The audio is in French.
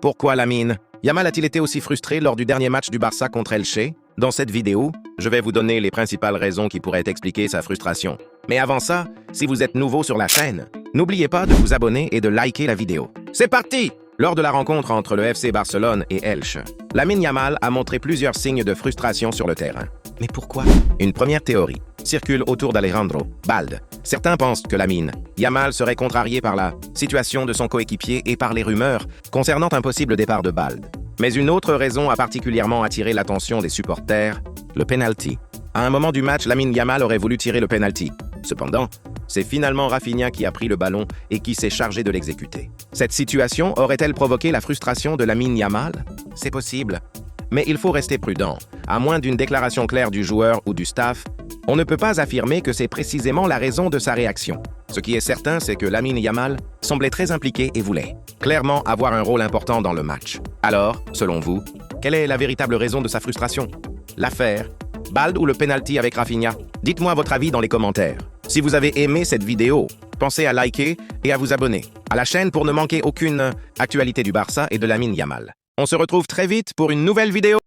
Pourquoi Lamine Yamal a-t-il été aussi frustré lors du dernier match du Barça contre Elche? Dans cette vidéo, je vais vous donner les principales raisons qui pourraient expliquer sa frustration. Mais avant ça, si vous êtes nouveau sur la chaîne, n'oubliez pas de vous abonner et de liker la vidéo. C'est parti! Lors de la rencontre entre le FC Barcelone et Elche, Lamine Yamal a montré plusieurs signes de frustration sur le terrain. Mais pourquoi? Une première théorie circule autour d'Alejandro Balde. Certains pensent que Lamine Yamal serait contrarié par la situation de son coéquipier et par les rumeurs concernant un possible départ de Balde. Mais une autre raison a particulièrement attiré l'attention des supporters, le penalty. À un moment du match, Lamine Yamal aurait voulu tirer le penalty. Cependant, c'est finalement Rafinha qui a pris le ballon et qui s'est chargé de l'exécuter. Cette situation aurait-elle provoqué la frustration de Lamine Yamal? C'est possible. Mais il faut rester prudent. À moins d'une déclaration claire du joueur ou du staff, on ne peut pas affirmer que c'est précisément la raison de sa réaction. Ce qui est certain, c'est que Lamine Yamal semblait très impliqué et voulait clairement avoir un rôle important dans le match. Alors, selon vous, quelle est la véritable raison de sa frustration? L'affaire Balde ou le penalty avec Rafinha? Dites-moi votre avis dans les commentaires. Si vous avez aimé cette vidéo, pensez à liker et à vous abonner à la chaîne pour ne manquer aucune actualité du Barça et de Lamine Yamal. On se retrouve très vite pour une nouvelle vidéo.